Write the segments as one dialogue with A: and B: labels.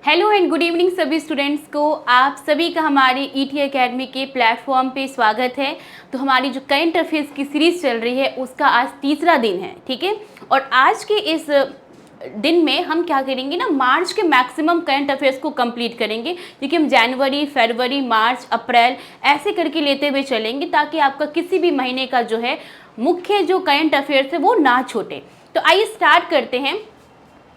A: Hello and good evening सभी students को। आप सभी का हमारी ईटी एकेडमी के प्लेटफॉर्म पे स्वागत है। तो हमारी जो करंट अफेयर्स की सीरीज़ चल रही है उसका आज तीसरा दिन है, ठीक है। और आज के इस दिन में हम क्या करेंगे ना, मार्च के मैक्सिमम करंट अफेयर्स को कंप्लीट करेंगे, क्योंकि हम जनवरी, फरवरी, मार्च, अप्रैल ऐसे करके लेते हुए चलेंगे ताकि आपका किसी भी महीने का जो है मुख्य जो करंट अफेयर्स है वो ना छूटे। तो आइए स्टार्ट करते हैं।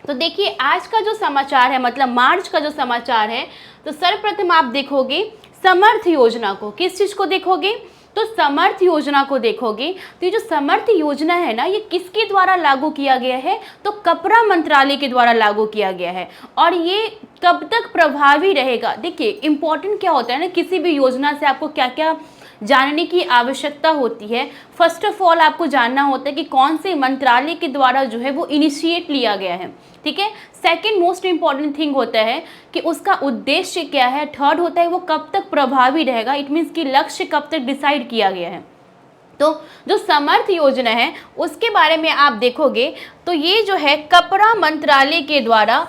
A: तो देखिए आज का जो समाचार है, मतलब मार्च का जो समाचार है, तो सर्वप्रथम आप देखोगे समर्थ योजना को। किस चीज़ को देखोगे? तो समर्थ योजना को देखोगे। तो ये जो समर्थ योजना है ना, ये किसके द्वारा लागू किया गया है? तो कपड़ा मंत्रालय के द्वारा लागू किया गया है। और ये कब तक प्रभावी रहेगा? देखिए इंपॉर्टेंट क्या होता है ना, किसी भी योजना से आपको क्या क्या जानने की आवश्यकता होती है। फर्स्ट ऑफ ऑल आपको जानना होता है कि कौन से मंत्रालय के द्वारा जो है वो इनिशिएट लिया गया है, ठीक है। सेकंड मोस्ट इंपॉर्टेंट थिंग होता है कि उसका उद्देश्य क्या है। थर्ड होता है वो कब तक प्रभावी रहेगा, इट मीन्स कि लक्ष्य कब तक डिसाइड किया गया है। तो जो समर्थ योजना है उसके बारे में आप देखोगे तो ये जो है कपड़ा मंत्रालय के द्वारा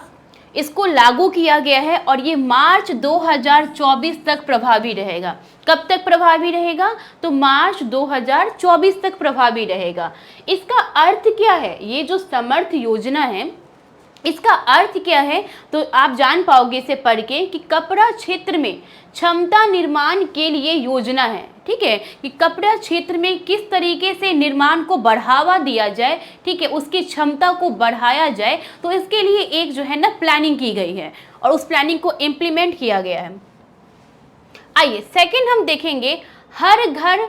A: इसको लागू किया गया है और ये मार्च 2024 तक प्रभावी रहेगा। कब तक प्रभावी रहेगा? तो मार्च 2024 तक प्रभावी रहेगा। इसका अर्थ क्या है? ये जो समर्थ योजना है इसका अर्थ क्या है? तो आप जान पाओगे इसे पढ़ के कि कपड़ा क्षेत्र में क्षमता निर्माण के लिए योजना है, ठीक है, कि कपड़ा क्षेत्र में किस तरीके से निर्माण को बढ़ावा दिया जाए, ठीक है, उसकी क्षमता को बढ़ाया जाए। तो इसके लिए एक जो है ना प्लानिंग की गई है और उस प्लानिंग को इम्प्लीमेंट किया गया है। आइए सेकंड हम देखेंगे हर घर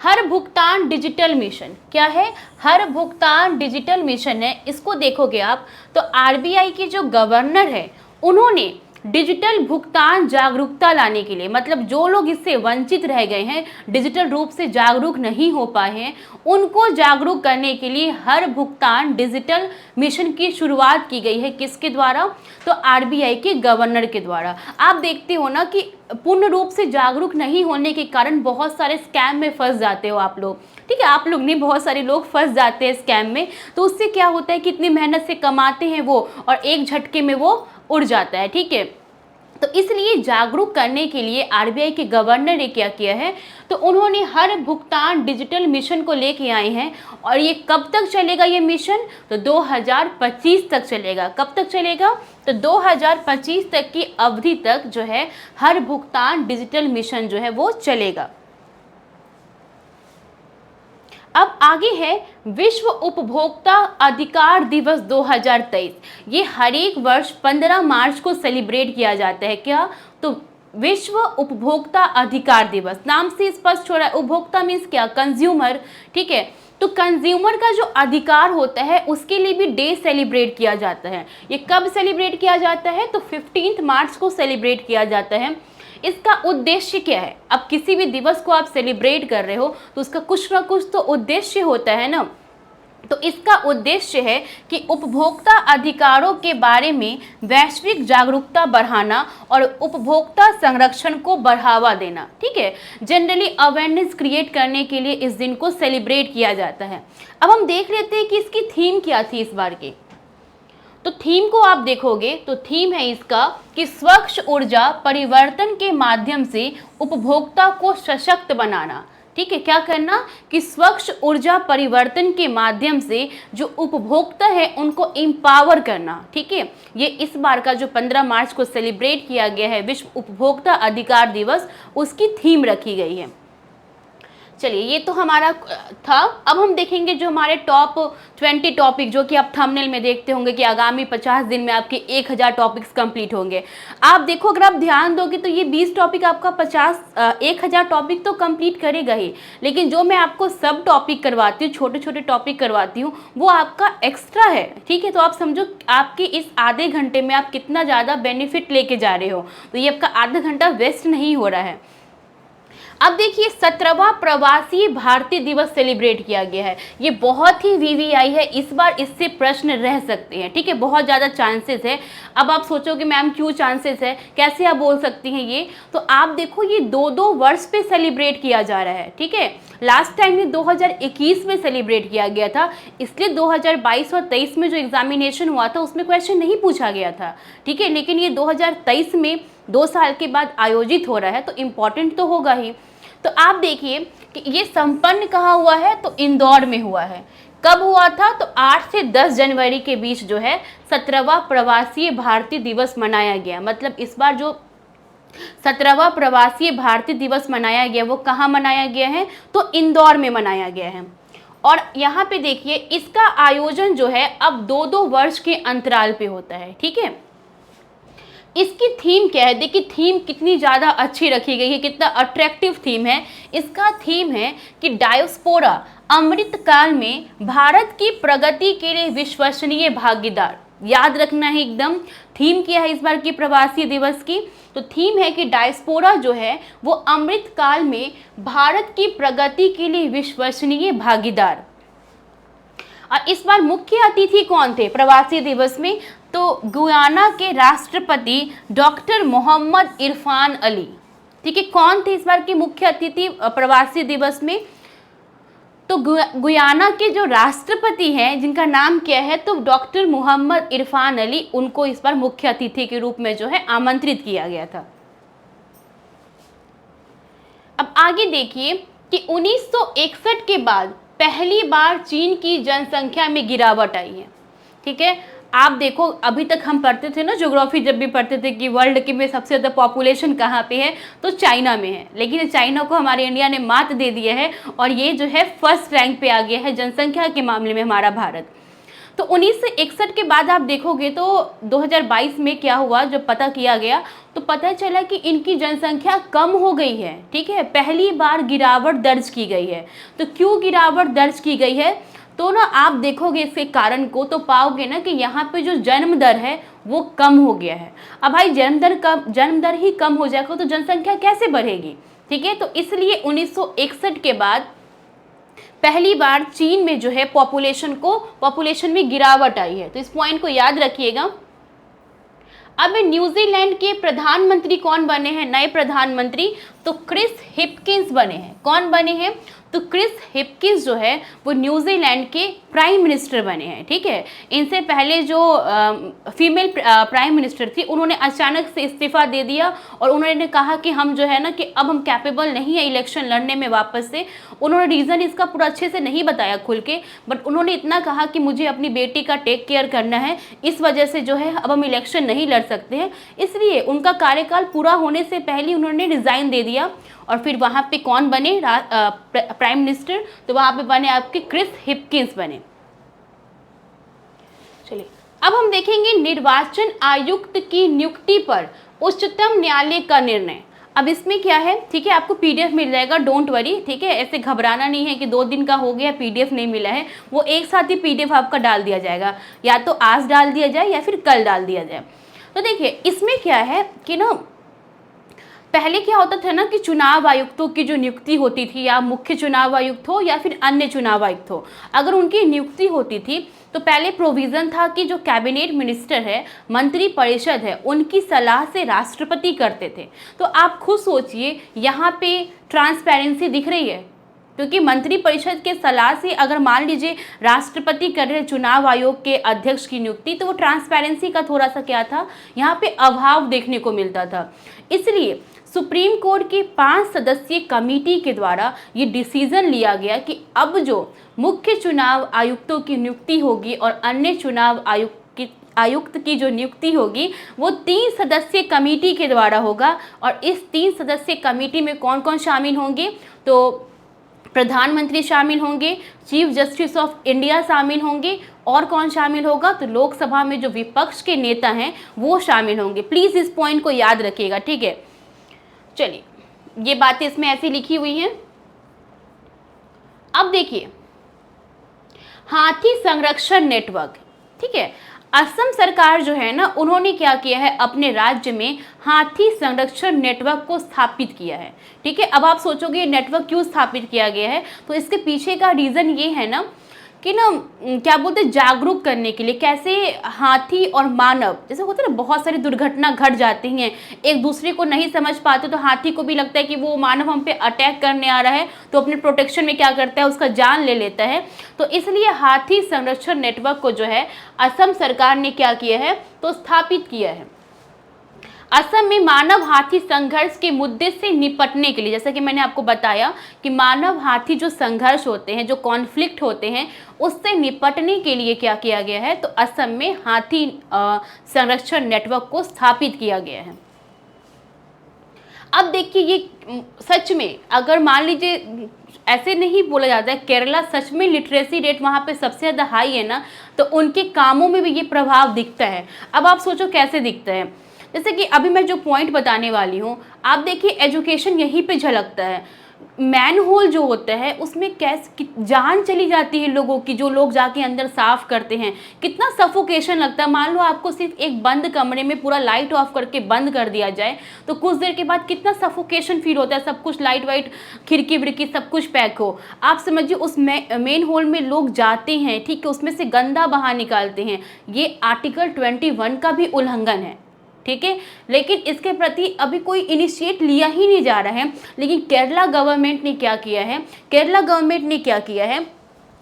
A: हर भुगतान डिजिटल मिशन। क्या है? हर भुगतान डिजिटल मिशन है। इसको देखोगे आप तो आरबीआई के जो गवर्नर है उन्होंने डिजिटल भुगतान जागरूकता लाने के लिए, मतलब जो लोग इससे वंचित रह गए हैं, डिजिटल रूप से जागरूक नहीं हो पाए हैं, उनको जागरूक करने के लिए हर भुगतान डिजिटल मिशन की शुरुआत की गई है। किसके द्वारा? तो आरबीआई के गवर्नर के द्वारा। आप देखते हो ना कि पूर्ण रूप से जागरूक नहीं होने के कारण बहुत सारे स्कैम में फंस जाते हो आप लोग, ठीक है। आप लोग नहीं, बहुत सारे लोग फंस जाते हैं स्कैम में। तो उससे क्या होता है कि इतनी मेहनत से कमाते हैं वो और एक झटके में वो उड़ जाता है, ठीक है। तो इसलिए जागरूक करने के लिए आरबीआई के गवर्नर ने क्या किया है, तो उन्होंने हर भुगतान डिजिटल मिशन को लेके आए हैं। और ये कब तक चलेगा ये मिशन? तो 2025 तक चलेगा। कब तक चलेगा? तो 2025 तक की अवधि तक जो है हर भुगतान डिजिटल मिशन जो है वो चलेगा। अब आगे है विश्व उपभोक्ता अधिकार दिवस 2023। ये हर एक वर्ष 15 मार्च को सेलिब्रेट किया जाता है। क्या? तो विश्व उपभोक्ता अधिकार दिवस, नाम से स्पष्ट हो रहा है। उपभोक्ता मीन्स क्या? कंज्यूमर, ठीक है। तो कंज्यूमर का जो अधिकार होता है उसके लिए भी डे सेलिब्रेट किया जाता है। ये कब सेलिब्रेट किया जाता है? तो 15 मार्च को सेलिब्रेट किया जाता है। इसका उद्देश्य क्या है? अब किसी भी दिवस को आप सेलिब्रेट कर रहे हो तो उसका कुछ ना कुछ तो उद्देश्य होता है ना। तो इसका उद्देश्य है कि उपभोक्ता अधिकारों के बारे में वैश्विक जागरूकता बढ़ाना और उपभोक्ता संरक्षण को बढ़ावा देना, ठीक है। जनरली अवेयरनेस क्रिएट करने के लिए इस दिन को सेलिब्रेट किया जाता है। अब हम देख लेते हैं कि इसकी थीम क्या थी इस बार की। तो थीम को आप देखोगे तो थीम है इसका कि स्वच्छ ऊर्जा परिवर्तन के माध्यम से उपभोक्ता को सशक्त बनाना, ठीक है। क्या करना? कि स्वच्छ ऊर्जा परिवर्तन के माध्यम से जो उपभोक्ता है उनको एम्पावर करना, ठीक है। ये इस बार का जो 15 मार्च को सेलिब्रेट किया गया है विश्व उपभोक्ता अधिकार दिवस, उसकी थीम रखी गई है। चलिए ये तो हमारा था। अब हम देखेंगे जो हमारे टॉप 20 टॉपिक, जो कि आप थंबनेल में देखते होंगे कि आगामी 50 दिन में आपके 1000 टॉपिक्स कंप्लीट होंगे। आप देखो, अगर आप ध्यान दोगे तो ये 20 टॉपिक आपका 1000 टॉपिक तो कंप्लीट करेगा ही, लेकिन जो मैं आपको सब टॉपिक करवाती हूँ, छोटे छोटे टॉपिक करवाती हूँ, वो आपका एक्स्ट्रा है, ठीक है। तो आप समझो आपके इस आधे घंटे में आप कितना ज़्यादा बेनिफिट लेके जा रहे हो। तो ये आपका आधा घंटा वेस्ट नहीं हो रहा है। अब देखिए 17वां प्रवासी भारतीय दिवस सेलिब्रेट किया गया है। ये बहुत ही वीवीआई है, इस बार इससे प्रश्न रह सकते हैं, ठीक है, बहुत ज़्यादा चांसेस है। अब आप सोचोगे मैम क्यों चांसेस है, कैसे आप बोल सकती हैं ये, तो आप देखो ये 2-2 वर्ष पे सेलिब्रेट किया जा रहा है, ठीक है। लास्ट टाइम ये 2021 में सेलिब्रेट किया गया था, इसलिए 2022 और 23 में जो एग्जामिनेशन हुआ था उसमें क्वेश्चन नहीं पूछा गया था, ठीक है। लेकिन ये 2023 में 2 साल के बाद आयोजित हो रहा है तो इम्पॉर्टेंट तो होगा ही। तो आप देखिए कि ये संपन्न कहाँ हुआ है, तो इंदौर में हुआ है। कब हुआ था, तो 8 से 10 जनवरी के बीच जो है 17वां प्रवासी भारतीय दिवस मनाया गया। मतलब इस बार जो 17वां प्रवासी भारतीय दिवस मनाया गया वो कहाँ मनाया गया है, तो इंदौर में मनाया गया है। और यहाँ पे देखिए इसका आयोजन जो है अब 2-2 वर्ष के अंतराल पे होता है, ठीक है। इसकी थीम क्या है, देखिए थीम कितनी ज़्यादा अच्छी रखी गई है, कितना अट्रैक्टिव थीम है। इसका थीम है कि डायस्पोरा अमृतकाल में भारत की प्रगति के लिए विश्वसनीय भागीदार। याद रखना है एकदम, थीम क्या है इस बार की प्रवासी दिवस की, तो थीम है कि डायस्पोरा जो है वो अमृतकाल में भारत की प्रगति के लिए विश्वसनीय भागीदार। और इस बार मुख्य अतिथि कौन थे प्रवासी दिवस में, तो गुयाना के राष्ट्रपति डॉक्टर मोहम्मद इरफान अली, ठीक है। कौन थे इस बार के मुख्य अतिथि प्रवासी दिवस में, तो गुयाना के जो राष्ट्रपति हैं जिनका नाम क्या है, तो डॉक्टर मोहम्मद इरफान अली, उनको इस बार मुख्य अतिथि के रूप में जो है आमंत्रित किया गया था। अब आगे देखिए कि 1961 के बाद पहली बार चीन की जनसंख्या में गिरावट आई है, ठीक है। आप देखो अभी तक हम पढ़ते थे ना ज्योग्राफी, जब भी पढ़ते थे कि वर्ल्ड की में सबसे ज़्यादा पॉपुलेशन कहाँ पे है, तो चाइना में है। लेकिन चाइना को हमारे इंडिया ने मात दे दिया है और ये जो है फर्स्ट रैंक पे आ गया है जनसंख्या के मामले में हमारा भारत। तो 1961 के बाद आप देखोगे तो 2022 में क्या हुआ, जब पता किया गया तो पता चला कि इनकी जनसंख्या कम हो गई है, ठीक है। पहली बार गिरावट दर्ज की गई है। तो क्यों गिरावट दर्ज की गई है, तो ना आप देखोगे इसके कारण को तो पाओगे ना कि यहाँ पे जो जन्म दर है वो कम हो गया है। अब भाई जन्म दर ही कम हो जाएगा तो जनसंख्या कैसे बढ़ेगी, ठीक है। तो इसलिए 1961 के बाद पहली बार चीन में जो है पॉपुलेशन में गिरावट आई है। तो इस पॉइंट को याद रखिएगा। अब न्यूजीलैंड के प्रधानमंत्री कौन बने हैं, नए प्रधानमंत्री, तो क्रिस हिपकिंस बने हैं। कौन बने हैं, तो क्रिस हिपकिंस जो है वो न्यूजीलैंड के प्राइम मिनिस्टर बने हैं, ठीक है। इनसे पहले जो फीमेल प्राइम मिनिस्टर थी उन्होंने अचानक से इस्तीफा दे दिया और उन्होंने कहा कि हम जो है ना कि अब हम कैपेबल नहीं है इलेक्शन लड़ने में वापस से। उन्होंने रीज़न इसका पूरा अच्छे से नहीं बताया खुल के, बट उन्होंने इतना कहा कि मुझे अपनी बेटी का टेक केयर करना है, इस वजह से जो है अब हम इलेक्शन नहीं लड़ सकते हैं। इसलिए उनका कार्यकाल पूरा होने से पहले उन्होंने रिज़ाइन दे दिया। और फिर वहाँ पे कौन बने प्राइम मिनिस्टर, तो वहाँ पे बने आपके क्रिस हिपकिंस बने। चलिए अब हम देखेंगे निर्वाचन आयुक्त की नियुक्ति पर उच्चतम न्यायालय का निर्णय। अब इसमें क्या है, ठीक है, आपको पीडीएफ मिल जाएगा, डोंट वरी, ठीक है। ऐसे घबराना नहीं है कि 2 दिन का हो गया पीडीएफ नहीं मिला है, वो एक साथ ही पीडीएफ आपका डाल दिया जाएगा, या तो आज डाल दिया जाए या फिर कल डाल दिया जाए। तो देखिए इसमें क्या है कि ना पहले क्या होता था ना कि चुनाव आयुक्तों की जो नियुक्ति होती थी, या मुख्य चुनाव आयुक्त हो या फिर अन्य चुनाव आयुक्त हो, अगर उनकी नियुक्ति होती थी तो पहले प्रोविज़न था कि जो कैबिनेट मिनिस्टर है, मंत्री परिषद है, उनकी सलाह से राष्ट्रपति करते थे। तो आप खुद सोचिए यहाँ पे ट्रांसपेरेंसी दिख रही है, क्योंकि मंत्री परिषद के सलाह से अगर मान लीजिए राष्ट्रपति कर रहे चुनाव आयोग के अध्यक्ष की नियुक्ति, तो वो ट्रांसपेरेंसी का थोड़ा सा क्या था, यहाँ पे अभाव देखने को मिलता था। इसलिए सुप्रीम कोर्ट की 5 सदस्यीय कमेटी के द्वारा ये डिसीजन लिया गया कि अब जो मुख्य चुनाव आयुक्तों की नियुक्ति होगी और अन्य चुनाव आयुक्त की जो नियुक्ति होगी वो 3 सदस्यीय कमेटी के द्वारा होगा। और इस 3 सदस्यीय कमेटी में कौन कौन शामिल होंगे, तो प्रधानमंत्री शामिल होंगे, चीफ जस्टिस ऑफ इंडिया शामिल होंगे, और कौन शामिल होगा, तो लोकसभा में जो विपक्ष के नेता हैं वो शामिल होंगे। प्लीज़ इस पॉइंट को याद रखिएगा, ठीक है। चलिए ये बातें इसमें ऐसी लिखी हुई हैं। अब देखिए हाथी संरक्षण नेटवर्क, ठीक है। असम सरकार जो है ना, उन्होंने क्या किया है, अपने राज्य में हाथी संरक्षण नेटवर्क को स्थापित किया है। ठीक है, अब आप सोचोगे ये नेटवर्क क्यों स्थापित किया गया है, तो इसके पीछे का रीज़न ये है ना कि ना क्या बोलते हैं, जागरूक करने के लिए, कैसे हाथी और मानव, जैसे होता है ना बहुत सारी दुर्घटना घट जाती हैं, एक दूसरे को नहीं समझ पाते, तो हाथी को भी लगता है कि वो मानव हम पे अटैक करने आ रहा है, तो अपने प्रोटेक्शन में क्या करता है, उसका जान ले लेता है। तो इसलिए हाथी संरक्षण नेटवर्क को जो है असम सरकार ने क्या किया है, तो स्थापित किया है। असम में मानव हाथी संघर्ष के मुद्दे से निपटने के लिए, जैसा कि मैंने आपको बताया कि मानव हाथी जो संघर्ष होते हैं, जो कॉन्फ्लिक्ट होते हैं, उससे निपटने के लिए क्या किया गया है, तो असम में हाथी संरक्षण नेटवर्क को स्थापित किया गया है। अब देखिए, ये सच में अगर मान लीजिए ऐसे नहीं बोला जाता है, केरला सच में लिटरेसी रेट वहाँ पे सबसे ज़्यादा हाई है ना, तो उनके कामों में भी ये प्रभाव दिखता है। अब आप सोचो कैसे दिखता है, जैसे कि अभी मैं जो पॉइंट बताने वाली हूँ, आप देखिए एजुकेशन यहीं पे झलकता है। मैन होल जो होता है उसमें कैसे जान चली जाती है लोगों की, जो लोग जाके अंदर साफ करते हैं, कितना सफोकेशन लगता है। मान लो आपको सिर्फ एक बंद कमरे में पूरा लाइट ऑफ करके बंद कर दिया जाए, तो कुछ देर के बाद कितना सफोकेशन फील होता है, सब कुछ लाइट वाइट, खिड़की विड़की सब कुछ पैक हो। आप समझिए उस मेन होल में लोग जाते हैं, ठीक है, उसमें से गंदा बाहर निकालते हैं। ये आर्टिकल 21 का भी उल्लंघन है, ठीक है, लेकिन इसके प्रति अभी कोई इनिशिएट लिया ही नहीं जा रहा है। लेकिन केरला गवर्नमेंट ने क्या किया है, केरला गवर्नमेंट ने क्या किया है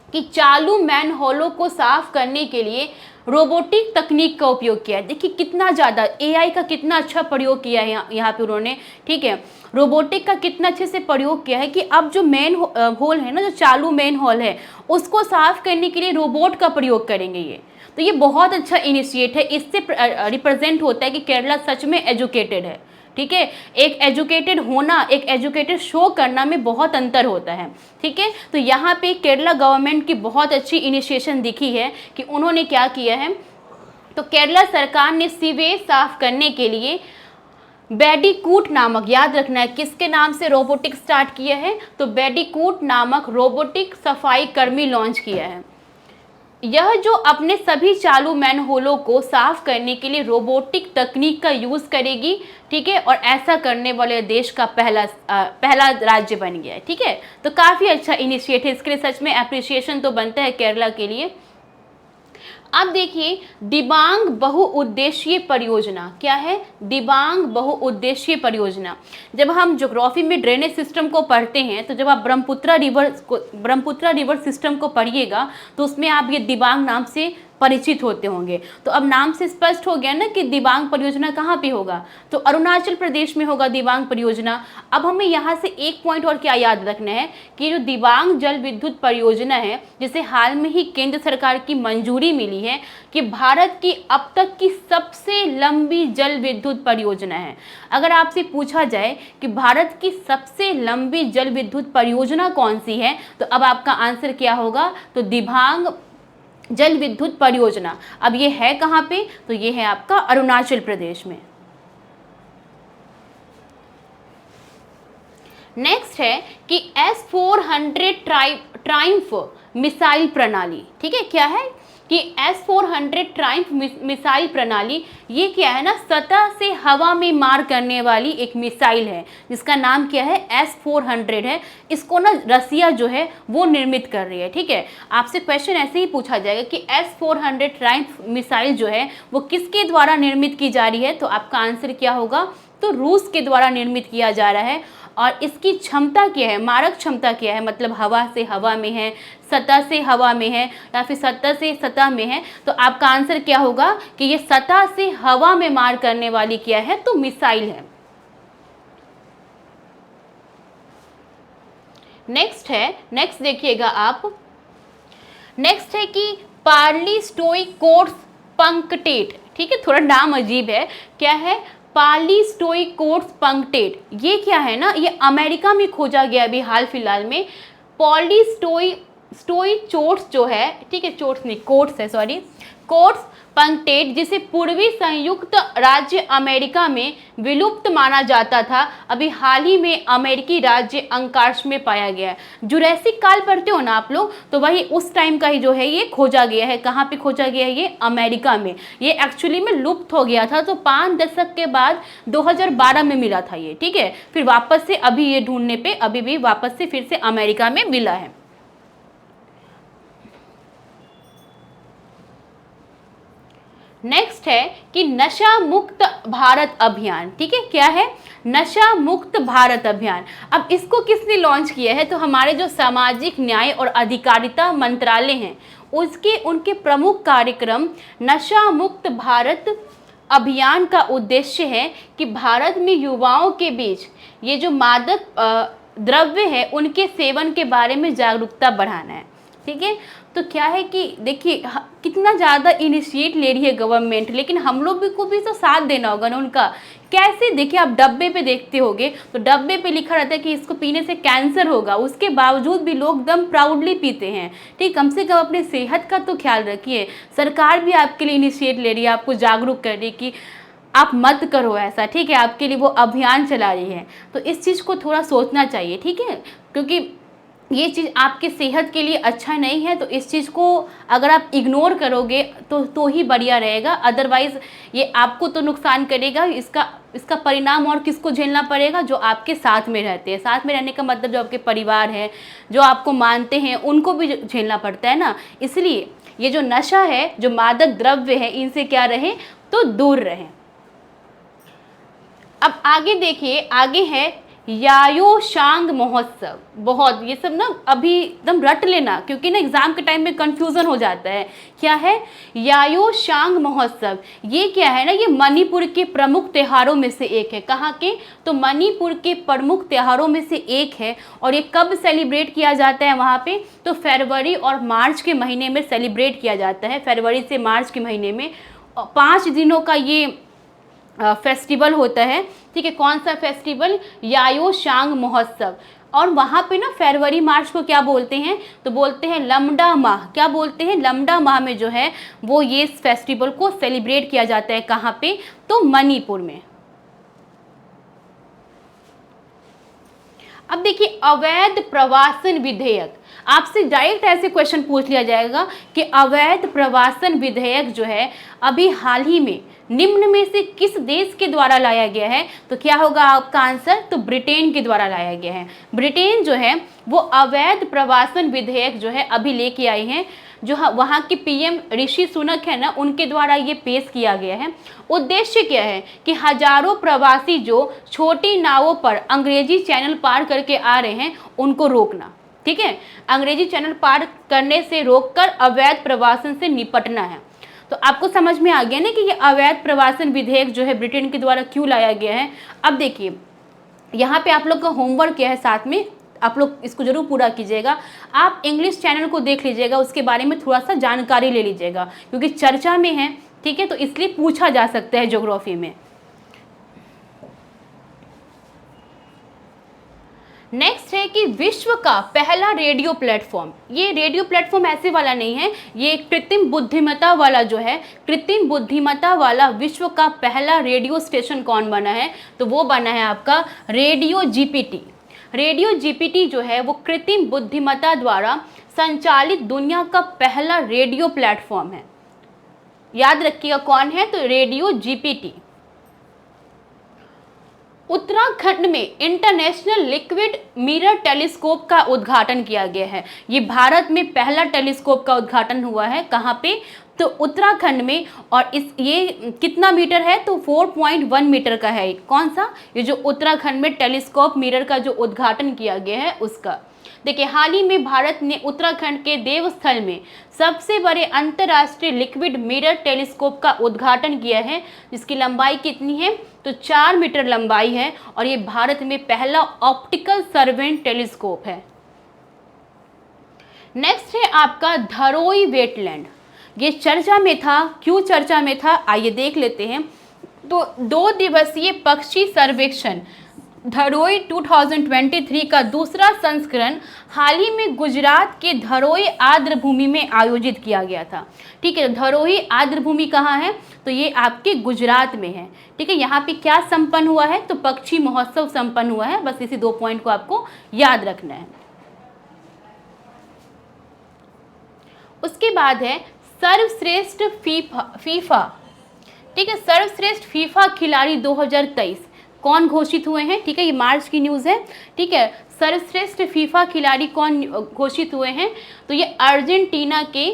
A: कि चालू मैन होलों को साफ करने के लिए रोबोटिक तकनीक का उपयोग किया है। देखिए कितना ज़्यादा एआई का कितना अच्छा प्रयोग किया है यहाँ पे उन्होंने, ठीक है, रोबोटिक का कितना अच्छे से प्रयोग किया है कि अब जो मेन होल है ना, जो चालू मेन होल है, उसको साफ करने के लिए रोबोट का प्रयोग करेंगे ये। तो ये बहुत अच्छा इनिशिएट है, इससे रिप्रेजेंट होता है कि केरला सच में एजुकेटेड है, ठीक है। एक एजुकेटेड होना, एक एजुकेटेड शो करना में बहुत अंतर होता है, ठीक है। तो यहाँ पे केरला गवर्नमेंट की बहुत अच्छी इनिशिएशन दिखी है कि उन्होंने क्या किया है, तो केरला सरकार ने सीवेज साफ करने के लिए बैडीकूट नामक, याद रखना है किसके नाम से रोबोटिक स्टार्ट किया है, तो बैडीकूट नामक रोबोटिक सफाई कर्मी लॉन्च किया है। यह जो अपने सभी चालू मैन होलों को साफ करने के लिए रोबोटिक तकनीक का यूज़ करेगी, ठीक है, और ऐसा करने वाले देश का पहला राज्य बन गया है, ठीक है। तो काफ़ी अच्छा इनिशिएटिव, इसके लिए सच में अप्रिसिएशन तो बनता है केरला के लिए। अब देखिए दिबांग बहुउद्देशीय परियोजना क्या है, दिबांग बहुउद्देशीय परियोजना। जब हम ज्योग्राफी में ड्रेनेज सिस्टम को पढ़ते हैं, तो जब आप ब्रह्मपुत्रा रिवर सिस्टम को पढ़िएगा, तो उसमें आप ये दिबांग नाम से परिचित होते होंगे। तो अब नाम से स्पष्ट हो गया ना कि दिबांग परियोजना कहाँ पे होगा, तो अरुणाचल प्रदेश में होगा दिबांग परियोजना। अब हमें यहाँ से एक पॉइंट और क्या याद रखना है कि जो दिबांग जल विद्युत परियोजना है, जिसे हाल में ही केंद्र सरकार की मंजूरी मिली है, कि भारत की अब तक की सबसे लंबी जल विद्युत परियोजना है। अगर आपसे पूछा जाए कि भारत की सबसे लंबी जल विद्युत परियोजना कौन सी है, तो अब आपका आंसर क्या होगा, तो दिबांग जल विद्युत परियोजना। अब ये है कहाँ पे, तो ये है आपका अरुणाचल प्रदेश में। नेक्स्ट है कि S-400 ट्रायम्फ मिसाइल प्रणाली, ठीक है, क्या है कि S-400 ट्रायम्फ मिसाइल प्रणाली, ये क्या है ना, सतह से हवा में मार करने वाली एक मिसाइल है, जिसका नाम क्या है, S-400 है। इसको ना रसिया जो है वो निर्मित कर रही है, ठीक है। आपसे क्वेश्चन ऐसे ही पूछा जाएगा कि S-400 ट्रायम्फ मिसाइल जो है वो किसके द्वारा निर्मित की जा रही है, तो आपका आंसर क्या होगा, तो रूस के द्वारा निर्मित किया जा रहा है। और इसकी क्षमता क्या है, मारक क्षमता क्या है, मतलब हवा से हवा में है, सतह से हवा में है, या फिर सतह से सतह में है, तो आपका आंसर क्या होगा कि ये सतह से हवा में मार करने वाली क्या है, तो मिसाइल है। नेक्स्ट देखिएगा आप, नेक्स्ट है कि पार्लिस्टोइकोर्स पंक्टेट, ठीक है, थोड़ा नाम अजीब है, क्या है, पार्लिस्टोइकोर्स पंक्टेट। ये क्या है ना, ये अमेरिका में खोजा गया अभी हाल फिलहाल में। पॉलीस्टोइचोर्स जो है, ठीक है, चोट्स नहीं कोर्ट्स है, सॉरी, कोर्ट्स पंक्टेट, जिसे पूर्वी संयुक्त राज्य अमेरिका में विलुप्त माना जाता था, अभी हाल ही में अमेरिकी राज्य अंकार्स में पाया गया है। जुरैसिक काल पढ़ते हो ना आप लोग, तो वही उस टाइम का ही जो है ये खोजा गया है। कहाँ पे खोजा गया है? ये अमेरिका में। ये एक्चुअली में लुप्त हो गया था, तो 5 दशक के बाद 2012 में मिला था ये, ठीक है। फिर वापस से अभी ये ढूंढने पे अभी भी वापस से फिर से अमेरिका में मिला है। नेक्स्ट है कि नशा मुक्त भारत अभियान, ठीक है। क्या है? नशा मुक्त भारत अभियान। अब इसको किसने लॉन्च किया है? तो हमारे जो सामाजिक न्याय और अधिकारिता मंत्रालय हैं, उनके प्रमुख कार्यक्रम नशा मुक्त भारत अभियान का उद्देश्य है कि भारत में युवाओं के बीच ये जो मादक द्रव्य है उनके सेवन के बारे में जागरूकता बढ़ाना है, ठीक है। तो क्या है कि देखिए कितना ज़्यादा इनिशिएट ले रही है गवर्नमेंट, लेकिन हम लोग को भी तो साथ देना होगा ना उनका। कैसे? देखिए आप डब्बे पे देखते होगे तो डब्बे पे लिखा रहता है कि इसको पीने से कैंसर होगा, उसके बावजूद भी लोग एकदम प्राउडली पीते हैं, ठीक। कम से कम अपने सेहत का तो ख्याल रखिए। सरकार भी आपके लिए इनिशिएट ले रही है, आपको जागरूक कर रही है कि आप मत करो ऐसा, ठीक है। आपके लिए वो अभियान चला रही है, तो इस चीज़ को थोड़ा सोचना चाहिए, ठीक है, क्योंकि ये चीज़ आपके सेहत के लिए अच्छा नहीं है। तो इस चीज़ को अगर आप इग्नोर करोगे तो ही बढ़िया रहेगा, अदरवाइज़ ये आपको तो नुकसान करेगा। इसका परिणाम और किसको झेलना पड़ेगा? जो आपके साथ में रहते हैं। साथ में रहने का मतलब जो आपके परिवार है, जो आपको मानते हैं, उनको भी झेलना पड़ता है ना। इसलिए ये जो नशा है, जो मादक द्रव्य है, इनसे क्या रहें? तो दूर रहें। अब आगे देखिए, आगे है याओशांग महोत्सव। बहुत ये सब ना अभी एकदम रट लेना, क्योंकि ना एग्जाम के टाइम में कंफ्यूजन हो जाता है। क्या है याओशांग महोत्सव? ये क्या है ना, ये मणिपुर के प्रमुख त्योहारों में से एक है। कहाँ के? तो मणिपुर के प्रमुख त्योहारों में से एक है। और ये कब सेलिब्रेट किया जाता है वहाँ पे? तो फरवरी और मार्च के महीने में सेलिब्रेट किया जाता है। फरवरी से मार्च के महीने में 5 दिनों का ये फेस्टिवल होता है, ठीक है। कौन सा फेस्टिवल? याओशांग महोत्सव। और वहाँ पे ना फरवरी मार्च को क्या बोलते हैं? तो बोलते हैं लमडा माह। क्या बोलते हैं? लमडा माह में जो है वो ये फेस्टिवल को सेलिब्रेट किया जाता है। कहाँ पे? तो मणिपुर में। अब देखिए अवैध प्रवासन विधेयक, आपसे डायरेक्ट ऐसे क्वेश्चन पूछ लिया जाएगा कि अवैध प्रवासन विधेयक जो है अभी हाल ही में निम्न में से किस देश के द्वारा लाया गया है? तो क्या होगा आपका आंसर? तो ब्रिटेन के द्वारा लाया गया है। ब्रिटेन जो है वो अवैध प्रवासन विधेयक जो है अभी लेके आई हैं, जो वहाँ की पीएम ऋषि सुनक है ना, उनके द्वारा ये पेश किया गया है। उद्देश्य क्या है कि हजारों प्रवासी जो छोटी नावों पर अंग्रेजी चैनल पार करके आ रहे हैं उनको रोकना, ठीक है। अंग्रेजी चैनल पार करने से रोककर अवैध प्रवासन से निपटना है। तो आपको समझ में आ गया ना कि ये अवैध प्रवासन विधेयक जो है ब्रिटेन के द्वारा क्यों लाया गया है। अब देखिए यहाँ पे आप लोग का होमवर्क क्या है, साथ में आप लोग इसको जरूर पूरा कीजिएगा। आप इंग्लिश चैनल को देख लीजिएगा, उसके बारे में थोड़ा सा जानकारी ले लीजिएगा, क्योंकि चर्चा में है, ठीक है। तो इसलिए पूछा जा सकता है ज्योग्राफी में। नेक्स्ट है कि विश्व का पहला रेडियो प्लेटफॉर्म। ये रेडियो प्लेटफॉर्म ऐसे वाला नहीं है, ये कृत्रिम बुद्धिमत्ता वाला जो है, कृत्रिम बुद्धिमत्ता वाला विश्व का पहला रेडियो स्टेशन कौन बना है? तो वो बना है आपका रेडियो जीपीटी। रेडियो जीपीटी जो है वो कृत्रिम बुद्धिमत्ता द्वारा संचालित दुनिया का पहला रेडियो प्लेटफॉर्म है। याद रखिएगा कौन है? तो रेडियो जीपीटी। उत्तराखंड में इंटरनेशनल लिक्विड मिरर टेलीस्कोप का उद्घाटन किया गया है। ये भारत में पहला टेलीस्कोप का उद्घाटन हुआ है। कहाँ पे? तो उत्तराखंड में। और ये कितना मीटर है? तो 4.1 मीटर का है। कौन सा? ये जो उत्तराखंड में टेलीस्कोप मिरर का जो उद्घाटन किया गया है उसका। देखिए हाल ही में भारत ने उत्तराखंड के देवस्थल में सबसे बड़े अंतर्राष्ट्रीय लिक्विड मिरर टेलीस्कोप का उद्घाटन किया है, जिसकी लंबाई कितनी है? तो 4 मीटर लंबाई है। और ये भारत में पहला ऑप्टिकल सर्वेंट टेलीस्कोप है। नेक्स्ट है आपका धरोई वेटलैंड। ये चर्चा में था। क्यों चर्चा में था? आइए देख लेते हैं। तो 2 दिवसीय पक्षी सर्वेक्षण धरोई 2023 का दूसरा संस्करण हाल ही में गुजरात के धरोई आर्द्र भूमि में आयोजित किया गया था। ठीक है, धरोई आर्द्र भूमि कहाँ है? तो ये आपके गुजरात में है। ठीक है, यहाँ पे क्या संपन्न हुआ है? तो पक्षी महोत्सव संपन्न हुआ है। बस इसी 2 पॉइंट को आपको याद रखना है। उसके बाद है सर्वश्रेष्ठ फीफा। ठीक है, सर्वश्रेष्ठ फीफा खिलाड़ी 2023 कौन घोषित हुए हैं? ठीक है, ये मार्च की न्यूज़ है। ठीक है, सर्वश्रेष्ठ फीफा खिलाड़ी कौन घोषित हुए हैं? तो ये अर्जेंटीना के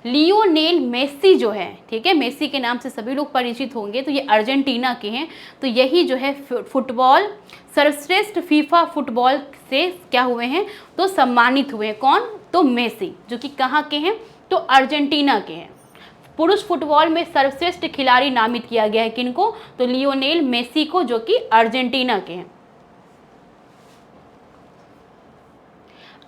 A: लियोनेल मेसी जो है, ठीक है, मेसी के नाम से सभी लोग परिचित होंगे, तो ये अर्जेंटीना के हैं। तो यही जो है फुटबॉल सर्वश्रेष्ठ फीफा फुटबॉल से क्या हुए हैं? तो सम्मानित हुए हैं। कौन? तो मेसी, जो कि कहाँ के हैं? तो अर्जेंटीना के हैं। पुरुष फुटबॉल में सर्वश्रेष्ठ खिलाड़ी नामित किया गया है किनको? तो लियोनेल मेसी को, जो कि अर्जेंटीना के हैं।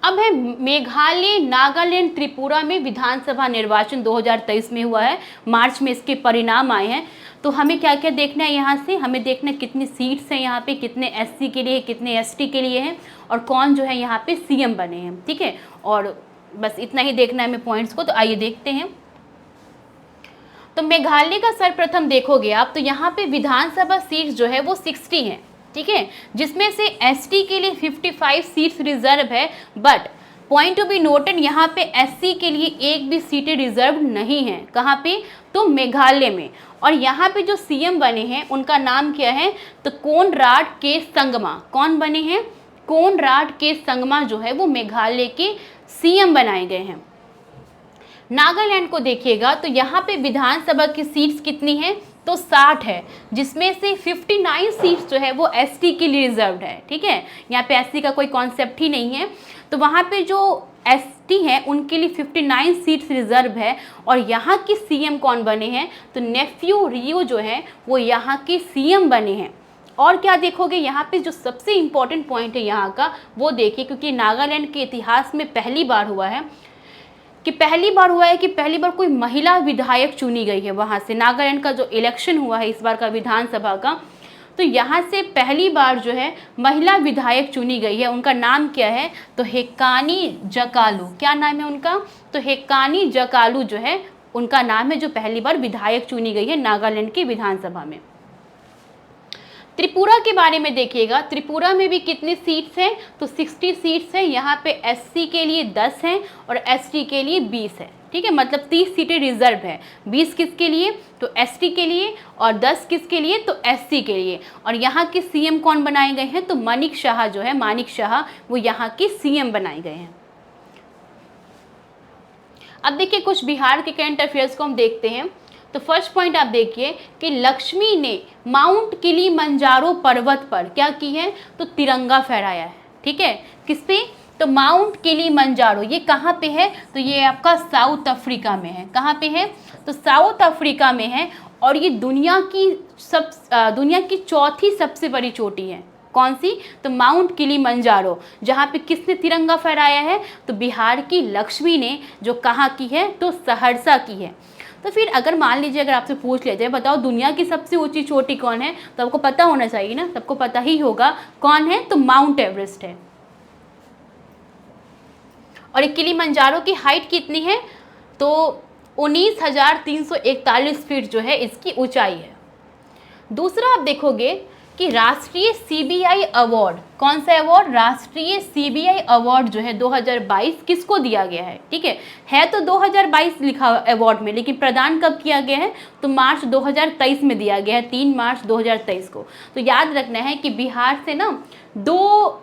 A: अब है मेघालय, नागालैंड, त्रिपुरा में विधानसभा निर्वाचन 2023 में हुआ है। मार्च में इसके परिणाम आए हैं। तो हमें क्या क्या देखना है यहाँ से? हमें देखना है कितनी सीट्स हैं यहाँ पे, कितने एससी के लिए, कितने एसटी के लिए हैं, और कौन जो है यहाँ पे सीएम बने हैं। ठीक है, और बस इतना ही देखना है हमें पॉइंट्स को। तो आइए देखते हैं। तो मेघालय का सर्वप्रथम देखोगे आप, तो यहाँ पे विधानसभा सीट्स जो है वो 60 हैं। ठीक है, जिसमें से एसटी के लिए 55 सीट्स रिजर्व है। But point to be noted, यहाँ पे एससी के लिए एक भी सीटें रिजर्व नहीं है। कहाँ पे? तो मेघालय में। और यहाँ पे जो सीएम बने हैं उनका नाम क्या है? तो कोनराड के संगमा। कौन बने हैं? कोनराड के संगमा जो है वो मेघालय के सीएम बनाए गए हैं। नागालैंड को देखिएगा तो यहाँ पे विधानसभा की सीट्स कितनी हैं? तो 60 है, जिसमें से 59 सीट्स जो है वो एसटी के लिए रिजर्व्ड है। ठीक है, यहाँ पे एससी का कोई कॉन्सेप्ट ही नहीं है। तो वहाँ पे जो एसटी हैं उनके लिए 59 सीट्स रिजर्व है। और यहाँ की सीएम कौन बने हैं? तो नेफ्यू रियो जो है वो यहाँ के सीएम बने हैं। और क्या देखोगे यहाँ पे, जो सबसे इम्पॉर्टेंट पॉइंट है यहाँ का वो देखिए, क्योंकि नागालैंड के इतिहास में पहली बार हुआ है कि पहली बार कोई महिला विधायक चुनी गई है वहाँ से। नागालैंड का जो इलेक्शन हुआ है इस बार का विधानसभा का, तो यहाँ से पहली बार जो है महिला विधायक चुनी गई है। उनका नाम क्या है? तो हेकानी जकालू। क्या नाम है उनका? तो हेकानी जकालू जो है उनका नाम है, जो पहली बार विधायक चुनी गई है नागालैंड की विधानसभा में। त्रिपुरा के बारे में देखिएगा, त्रिपुरा में भी कितनी सीट्स हैं? तो 60 सीट्स हैं। यहाँ पे एससी के लिए 10 हैं और एसटी के लिए 20 है। ठीक है, मतलब 30 सीटें रिजर्व है। 20 किसके लिए? तो एसटी के लिए, और 10 किसके लिए? तो एससी के लिए। और यहाँ के सीएम कौन बनाए गए हैं? तो मानिक शाह जो है, मानिक शाह, वो यहाँ के सीएम बनाए गए हैं। अब देखिए कुछ बिहार के करंट अफेयर्स को हम देखते हैं। तो फर्स्ट पॉइंट आप देखिए कि लक्ष्मी ने माउंट किलिमंजारो पर्वत पर क्या की है? तो तिरंगा फहराया है। ठीक है, किस पे? तो माउंट किलिमंजारो। ये कहाँ पे है? तो ये आपका साउथ अफ्रीका में है। कहाँ पे है? तो साउथ अफ्रीका में है। और ये दुनिया की चौथी सबसे बड़ी चोटी है। कौन सी? तो माउंट किलिमंजारो, जहाँ पे किसने तिरंगा फहराया है? तो बिहार की लक्ष्मी ने, जो कहाँ की है? तो सहरसा की है। तो फिर अगर मान लीजिए अगर आपसे पूछ लिया जाए, बताओ दुनिया की सबसे ऊंची चोटी कौन है? तो आपको पता होना चाहिए ना, सबको पता ही होगा कौन है? तो माउंट एवरेस्ट है। और किलिमंजारो की हाइट कितनी है? तो 19,341 फीट जो है इसकी ऊंचाई है। दूसरा आप देखोगे कि राष्ट्रीय सीबीआई अवार्ड, कौन सा अवार्ड? राष्ट्रीय सीबीआई अवार्ड जो है 2022 किसको दिया गया है? ठीक है तो 2022 लिखा अवार्ड में, लेकिन प्रदान कब किया गया है? तो मार्च 2023 में दिया गया है, 3 मार्च 2023 को। तो याद रखना है कि बिहार से ना 2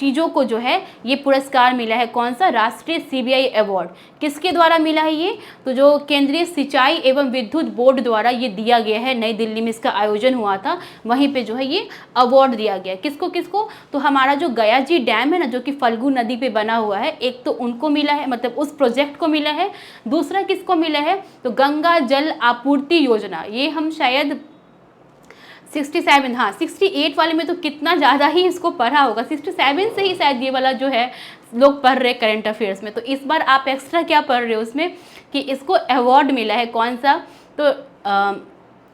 A: चीज़ों को जो है ये पुरस्कार मिला है। कौन सा? राष्ट्रीय सीबीआई अवार्ड। किसके द्वारा मिला है ये? तो जो केंद्रीय सिंचाई एवं विद्युत बोर्ड द्वारा ये दिया गया है। नई दिल्ली में इसका आयोजन हुआ था, वहीं पे जो है ये अवार्ड दिया गया। किसको किसको? तो हमारा जो गया जी डैम है ना, जो कि फल्गु नदी पे बना हुआ है, एक तो उनको मिला है, मतलब उस प्रोजेक्ट को मिला है। दूसरा किसको मिला है? तो गंगा जल आपूर्ति योजना। ये हम शायद 68 वाले में तो कितना ज़्यादा ही इसको पढ़ा होगा, 67 से ही शायद ये वाला जो है लोग पढ़ रहे करंट अफेयर्स में। तो इस बार आप एक्स्ट्रा क्या पढ़ रहे हो उसमें कि इसको अवार्ड मिला है। कौन सा? तो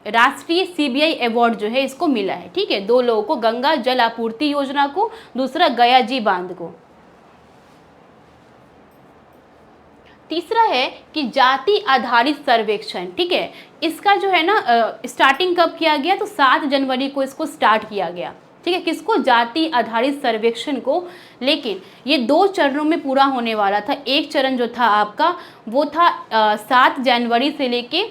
A: राष्ट्रीय सीबीआई अवार्ड जो है इसको मिला है। ठीक है, 2 लोगों को, गंगा जल आपूर्ति योजना को, दूसरा गया जी बांध को। तीसरा है कि जाति आधारित सर्वेक्षण। ठीक है, इसका जो है ना स्टार्टिंग कब किया गया, तो 7 जनवरी को इसको स्टार्ट किया गया। ठीक है, किसको, जाति आधारित सर्वेक्षण को। लेकिन ये 2 चरणों में पूरा होने वाला था। एक चरण जो था आपका वो था 7 जनवरी से लेके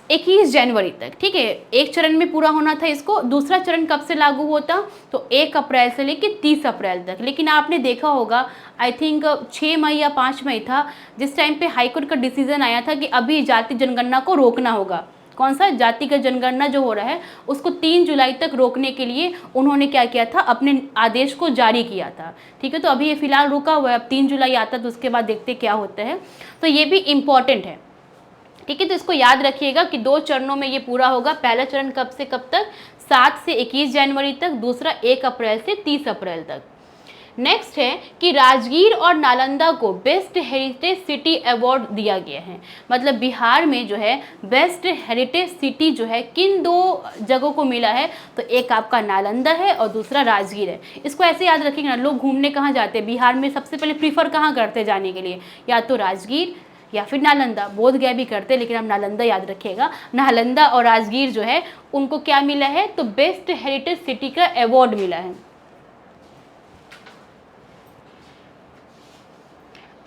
A: 21 जनवरी तक। ठीक है, एक चरण में पूरा होना था इसको। दूसरा चरण कब से लागू होता, तो 1 अप्रैल से लेके 30 अप्रैल तक। लेकिन आपने देखा होगा, आई थिंक 6 मई या 5 मई था, जिस टाइम पे हाईकोर्ट का डिसीजन आया था कि अभी जाति जनगणना को रोकना होगा। कौन सा, जाति का जनगणना जो हो रहा है उसको 3 जुलाई तक रोकने के लिए उन्होंने क्या किया था, अपने आदेश को जारी किया था। ठीक है, तो अभी ये फिलहाल रुका हुआ है, अब 3 जुलाई आता तो उसके बाद देखते क्या होता है। तो ये भी इम्पॉर्टेंट है। ठीक है, तो इसको याद रखिएगा कि 2 चरणों में ये पूरा होगा। पहला चरण कब से कब तक, 7 से 21 जनवरी तक, दूसरा 1 अप्रैल से 30 अप्रैल तक। नेक्स्ट है कि राजगीर और नालंदा को बेस्ट हेरिटेज सिटी अवार्ड दिया गया है। मतलब बिहार में जो है बेस्ट हेरिटेज सिटी जो है किन 2 जगहों को मिला है, तो एक आपका नालंदा है और दूसरा राजगीर है। इसको ऐसे याद रखेंगे ना, लोग घूमने कहाँ जाते हैं बिहार में, सबसे पहले प्रीफर कहाँ करते हैं जाने के लिए, या तो राजगीर या फिर नालंदा। बोध गया भी करते हैं, लेकिन आप नालंदा याद रखिएगा। नालंदा और राजगीर जो है उनको क्या मिला है, तो बेस्ट हेरिटेज सिटी का अवार्ड मिला है।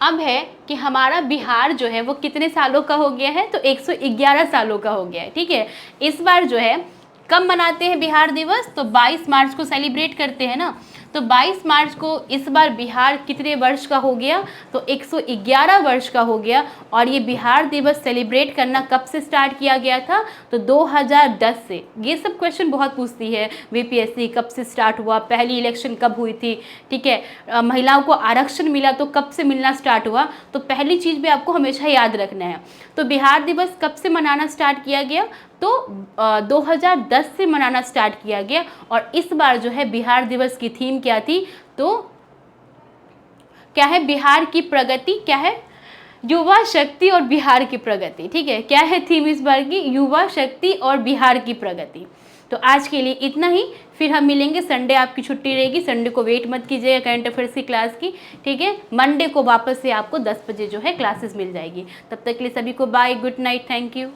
A: अब है कि हमारा बिहार जो है वो कितने सालों का हो गया है, तो 111 सालों का हो गया है। ठीक है, इस बार जो है कब मनाते हैं बिहार दिवस, तो 22 मार्च को सेलिब्रेट करते हैं ना। तो 22 मार्च को इस बार बिहार कितने वर्ष का हो गया, तो 111 वर्ष का हो गया। और ये बिहार दिवस सेलिब्रेट करना कब से स्टार्ट किया गया था, तो 2010 से। ये सब क्वेश्चन बहुत पूछती है बीपीएससी, कब से स्टार्ट हुआ, पहली इलेक्शन कब हुई थी। ठीक है, महिलाओं को आरक्षण मिला तो कब से मिलना स्टार्ट हुआ, तो पहली चीज़ भी आपको हमेशा याद रखना है। तो बिहार दिवस कब से मनाना स्टार्ट किया गया, तो 2010 से मनाना स्टार्ट किया गया। और इस बार जो है बिहार दिवस की थीम क्या थी, तो क्या है, बिहार की प्रगति, क्या है, युवा शक्ति और बिहार की प्रगति। ठीक है, क्या है थीम इस बार की, युवा शक्ति और बिहार की प्रगति। तो आज के लिए इतना ही, फिर हम मिलेंगे। संडे आपकी छुट्टी रहेगी, संडे को वेट मत कीजिएगा करंट अफेयर्स की क्लास की। ठीक है, मंडे को वापस से आपको 10 बजे जो है क्लासेस मिल जाएगी। तब तक के लिए सभी को bye, good night, thank you.